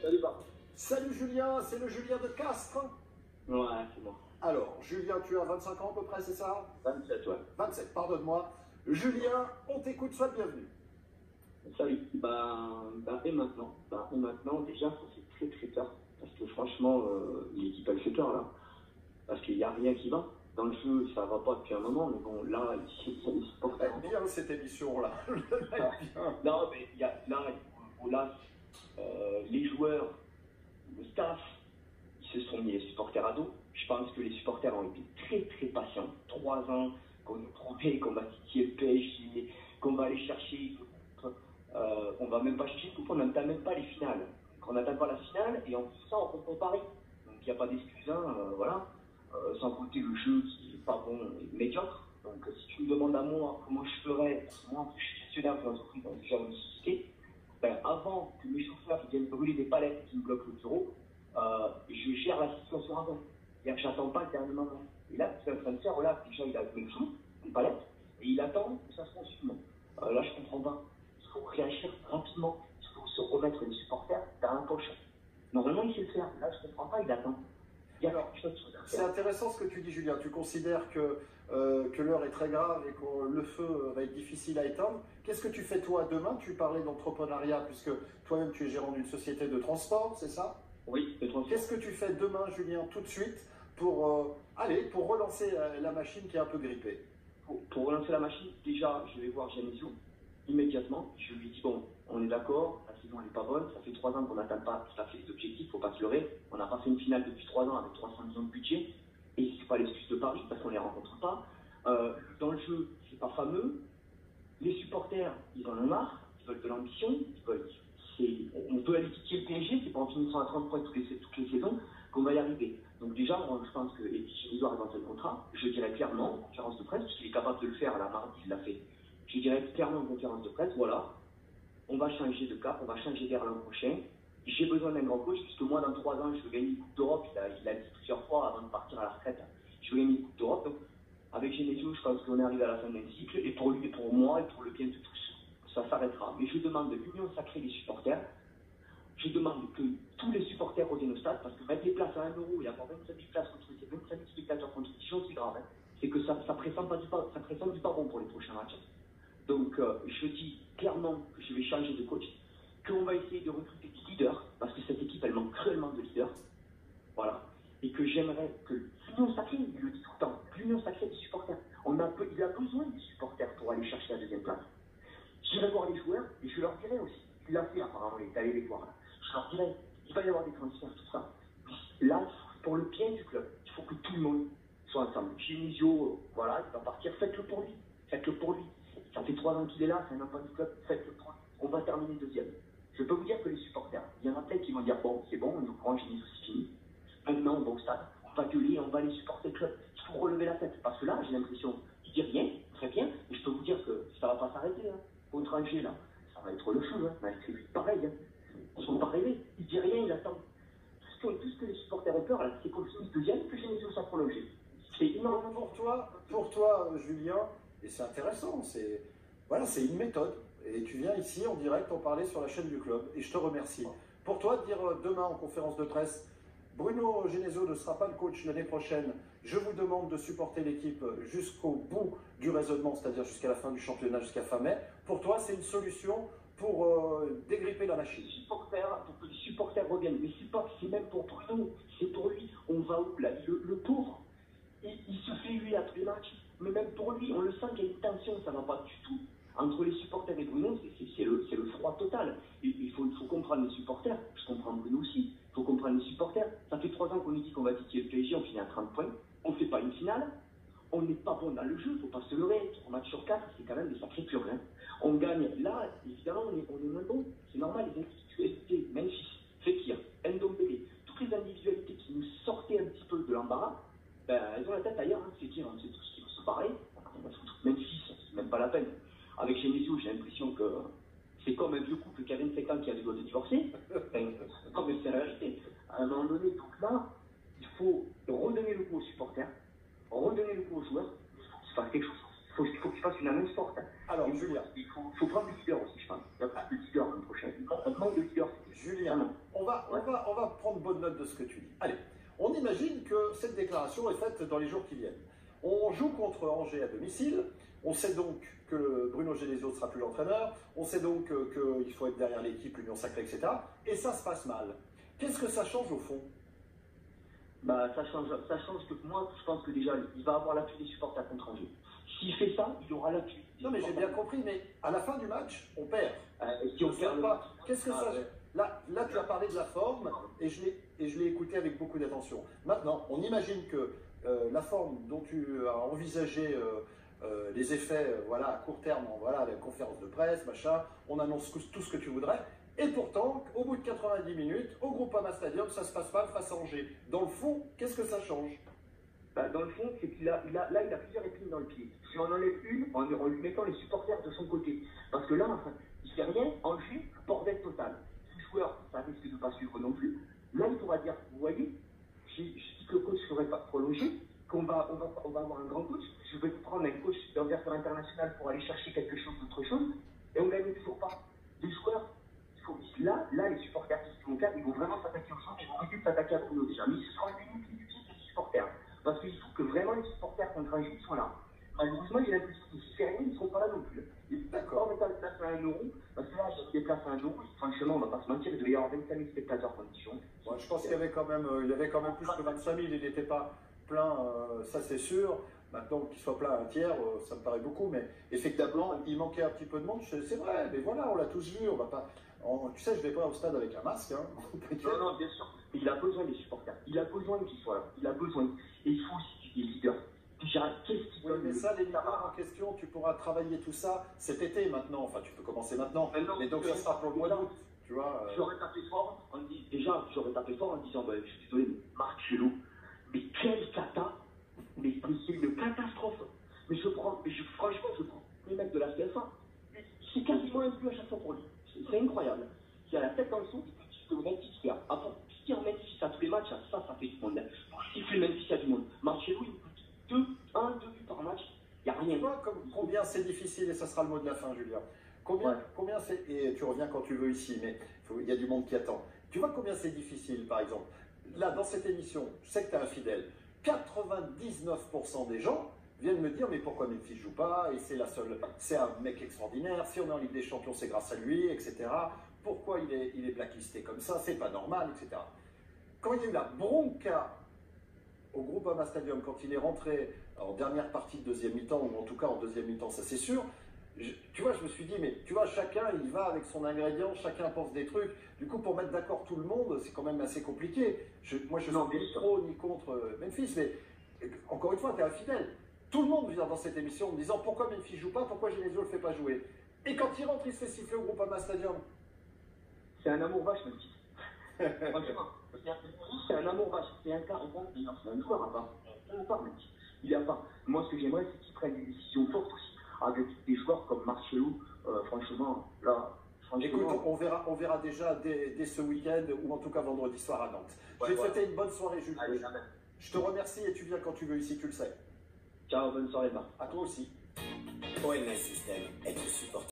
Salut, Bart. Salut Julien, c'est le Julien de Castres. Ouais, c'est moi. Alors, Julien, tu as 25 ans à peu près, c'est ça? 27, ouais. 27, pardonne-moi. Julien, on t'écoute, sois le bienvenu. Salut. Et maintenant, déjà, ça fait très peur. Parce que franchement, l'équipe, elle fait peur, là. Parce qu'il n'y a rien qui va. Dans le jeu, ça va pas depuis un moment, mais bon, là, ils supportent. Bien cette émission-là. Non, mais il y a, là, les joueurs, le staff, ils se sont mis les supporters à dos. Je pense que les supporters ont été très patients. 3 ans qu'on nous promet qu'on va titiller le PSG, qu'on va aller chercher une coupe. On va même pas chercher une coupe, on n'atteint même pas les finales. Donc on n'atteint pas la finale et en plus ça, on compte Paris. Donc il n'y a pas d'excuse, voilà. Sans compter le jeu qui n'est pas bon et médiocre. Donc si tu me demandes à moi comment je ferais, parce que moi je suis gestionnaire de l'entreprise dans déjà une société, avant que mes chauffeurs viennent brûler des palettes qui me bloquent le bureau, je gère la situation avant. C'est-à-dire que j'attends pas le dernier moment. Et là, ce qu'il est en train de faire, voilà, déjà il a le sous, une palette, et il attend que ça se consume. Là, je comprends pas. Il faut réagir rapidement. Il faut se remettre les supporters dans la poche. Normalement, il sait le faire. Là, je comprends pas, il attend. Alors, c'est intéressant ce que tu dis, Julien. Tu considères que l'heure est très grave et que le feu va être difficile à éteindre. Qu'est-ce que tu fais toi demain? Tu parlais d'entrepreneuriat puisque toi-même tu es gérant d'une société de transport, c'est ça? Oui, de transport. Qu'est-ce que tu fais demain, Julien, tout de suite pour relancer la machine qui est un peu grippée? Pour relancer la machine, déjà, je vais voir Genesio immédiatement. Je lui dis, bon, on est d'accord, la saison elle n'est pas bonne, ça fait 3 ans qu'on n'atteint pas tout à fait les objectifs, il ne faut pas se leurrer. On n'a pas fait une finale depuis 3 ans avec 300 millions de budget, et ce n'est pas l'excuse de Paris, parce qu'on ne les rencontre pas. Dans le jeu, c'est pas fameux. Les supporters, ils en ont marre, ils veulent de l'ambition, on peut aller titiller le PSG, c'est pas en finissant à 30 points toutes les saisons qu'on va y arriver. Donc déjà, moi, je pense que Genesio a inventé le contrat, je dirais clairement en conférence de presse, puisqu'il est capable de le faire, la mardi, il l'a fait. Je dirais clairement en conférence de presse, voilà, on va changer de cap, on va changer d'air l'an prochain. J'ai besoin d'un grand coach, puisque moi, dans 3 ans, je veux gagner une Coupe d'Europe. Il a dit plusieurs fois avant de partir à la retraite, je veux gagner une Coupe d'Europe. Donc, avec Genesio, je pense qu'on est arrivé à la fin d'un cycle, et pour lui, et pour moi, et pour le bien de tous, ça s'arrêtera. Mais je demande l'union sacrée des supporters. Je demande que tous les supporters reviennent au stade, parce que mettre les places à 1 euro et avoir 25 000 places contre 25 000 spectateurs contre Dijon, c'est grave. C'est que ça pressent du pas bon pour les prochains matchs. Donc, je dis clairement que je vais changer de coach, qu'on va essayer de recruter des leaders, parce que cette équipe, elle manque cruellement de leaders. Voilà. Et que j'aimerais que l'union sacrée, il le dit tout le temps, l'union sacrée des supporters. Il a besoin des supporters pour aller chercher la deuxième place. J'irai voir les joueurs, et je leur dirai aussi, il l'a fait apparemment, il est allé les voir là. Je leur dirai, il va y avoir des transferts, tout ça. Là, pour le bien du club, il faut que tout le monde soit ensemble. Genesio, voilà, il va partir, faites-le pour lui. Faites-le pour lui. Ça fait 3 ans qu'il est là, c'est un enfant du club, faites-le pour lui. On va terminer deuxième. Je peux vous dire que les supporters, il y en a peut-être qui vont dire, bon, c'est bon, on nous prend, Genesio, c'est fini. Maintenant, on va au stade, on va gueuler, on va aller supporter le club. Il faut relever la tête. Parce que là, j'ai l'impression, il dit rien, très bien, et je peux vous dire que ça va pas s'arrêter, hein. Contre Angers, là, ça va être le feu, hein. Malgré lui, pareil, hein. Ils sont pas rêvés, il dit rien, il attend. Tout ce que les supporters ont peur, là, c'est qu'on finisse deuxième, que Genesio soit prolongé. C'est énorme. Pour toi, Julien, et c'est intéressant, c'est une méthode. Et tu viens ici en direct en parler sur la chaîne du club, et je te remercie. Pour toi, dire demain en conférence de presse, Bruno Genesio ne sera pas le coach l'année prochaine. Je vous demande de supporter l'équipe jusqu'au bout du raisonnement, c'est-à-dire jusqu'à la fin du championnat, jusqu'à fin mai. Pour toi, c'est une solution pour dégripper la machine. Pour que les supporters reviennent. Mais c'est même pour Bruno, c'est pour lui. On va où là? Le pauvre, il se fait huer à tous les matchs. Mais même pour lui, on le sent qu'il y a une tension, ça ne va pas du tout. Entre les supporters et Bruno, c'est le froid total. Il faut comprendre les supporters. Je comprends Bruno aussi. Il faut comprendre les supporters. Ça fait 3 ans qu'on nous dit qu'on va titiller le PSG, on finit à 30 points. On ne fait pas une finale. On n'est pas bon dans le jeu, il ne faut pas se leurrer. 3 matchs sur 4, c'est quand même des sacrés purs. Hein. On gagne. Là, évidemment, on est moins bon. C'est normal, les individualités, Memphis, Fekir, Ndombele, toutes les individualités qui nous sortaient un petit peu de l'embarras, elles ont la tête ailleurs. Hein. Fekir, c'est tout ce qui va se parer. Memphis, c'est même pas la peine. Avec Genesio, j'ai l'impression que c'est comme un vieux couple qui a 25 ans qui a le droit de divorcer. Comme c'est la vérité. À un moment donné, donc là, il faut redonner le coup aux supporters, redonner le coup aux joueurs. Il faut qu'il se fasse quelque chose. Il faut qu'il fasse une annonce forte. Alors, Julien, il faut prendre des leaders aussi, je pense. Il y a pas de leaders l'année prochaine. On manque de leaders. Julien, on va note de ce que tu dis. Allez, on imagine que cette déclaration est faite dans les jours qui viennent. On joue contre Angers à domicile, on sait donc que Bruno Genesio ne sera plus l'entraîneur, on sait donc qu'il faut être derrière l'équipe, l'Union Sacrée, etc. Et ça se passe mal. Qu'est-ce que ça change au fond? Bah, ça change que moi, je pense que déjà, il va avoir l'appui des supporters contre Angers. S'il fait ça, il aura l'appui. Non, mais j'ai bien compris, mais à la fin du match, on perd. Et si on perd pas, qu'est-ce que ça... ouais. Là, tu as parlé de la forme, et je l'ai écouté avec beaucoup d'attention. Maintenant, on imagine que la forme dont tu as envisagé les effets voilà, à court terme, voilà, la conférence de presse, machin, on annonce tout ce que tu voudrais, et pourtant, au bout de 90 minutes, au Groupama Stadium, ça se passe mal face à Angers. Dans le fond, qu'est-ce que ça change? Bah, dans le fond, c'est qu'il a, il a plusieurs épines dans le pied. Si on en enlève une, en lui mettant les supporters de son côté. Parce que là, enfin, il ne fait rien, Angers, bordel total. Les joueurs, ça risque de ne pas suivre non plus. Là, il pourra dire, vous voyez, je dis que le coach ne serait pas prolongé, qu'on va avoir un grand coach. Je vais prendre un coach d'envergure international pour aller chercher quelque chose d'autre chose. Et on ne gagne toujours pas. Les joueurs, là, les supporters qui vont faire, ils vont vraiment s'attaquer au centre, ils vont arrêter de s'attaquer à Bruno déjà. Mais ce sera une unité du pied des supporters. Parce qu'il faut que vraiment les supporters contre Angers soient là. Malheureusement, il y a l'impression que si c'est rien, ils ne seront pas là non plus. D'accord, on met les places à 1 euro, parce que là, j'ai des places à 1 euro, franchement, on ne va pas se mentir, il devait y avoir 25 000 spectateurs conditions. Ouais, je pense qu'il y avait quand même, plus que 25 000, il n'était pas plein, ça c'est sûr. Maintenant qu'il soit plein à un tiers, ça me paraît beaucoup, mais effectivement, il manquait un petit peu de monde, c'est vrai, mais voilà, on l'a tous vu, on va pas... tu sais, je vais pas au stade avec un masque, hein. Non, bien sûr. Mais il a besoin des supporters. Il a besoin qu'ils soient là. Il a besoin. Et il faut aussi des leaders. Déjà, qu'est-ce qui oui, mais ça, les leaders en question, tu pourras travailler tout ça cet été maintenant. Enfin, tu peux commencer maintenant. Mais donc, ça sera pour le mois d'août. Tu vois. J'aurais tapé fort en disant, bah, je suis désolé, mais Marcelo, mais quelle cata. Mais c'est une catastrophe. Mais franchement, je prends les mecs de la CFA. C'est quasiment un but à chaque fois pour lui. C'est incroyable. Il a la tête dans le son, il peut Memphis faire. Après, si on Memphis à tous les matchs, ça fait du monde. Pour siffler Memphis, il y a du monde. Marcelo, il coûte 1-2 buts par match. Il n'y a rien. Tu vois combien c'est difficile, et ça sera le mot de la fin, Julien. Combien c'est, et tu reviens quand tu veux ici, mais il y a du monde qui attend. Tu vois combien c'est difficile, par exemple. Là, dans cette émission, je sais que tu es un fidèle. 99% des gens viennent me dire mais pourquoi Memphis joue pas, et c'est un mec extraordinaire, si on est en Ligue des Champions c'est grâce à lui, etc. Pourquoi il est blacklisté comme ça, c'est pas normal, etc. Quand il y a eu la bronca au Groupama Stadium, quand il est rentré en dernière partie de deuxième mi-temps, ou en tout cas en deuxième mi-temps, ça c'est sûr, tu vois, je me suis dit, mais tu vois, chacun il va avec son ingrédient, chacun pense des trucs, du coup pour mettre d'accord tout le monde, c'est quand même assez compliqué. Moi je ne suis ni pro ni contre Memphis, mais encore une fois, tu es un fidèle. Tout le monde vient dans cette émission en me disant pourquoi Memphis joue pas, pourquoi Genesio le fait pas jouer. Et quand il rentre, il se fait siffler au Groupama Stadium. C'est un amour vache, Memphis. Franchement, c'est un amour vache. C'est un cas, c'est un joueur à part. Memphis. Il a pas. Moi, ce que j'aimerais, c'est qu'il prenne des décisions fortes aussi, avec des joueurs comme Marcelo. Franchement, là. Écoute, on verra déjà dès ce week-end, ou en tout cas vendredi soir à Nantes. Je vais te souhaiter une bonne soirée, Jules. Allez, je te remercie et tu viens quand tu veux ici, tu le sais. Ciao, bonne soirée, Marc. À toi aussi. OMS System, être supporter.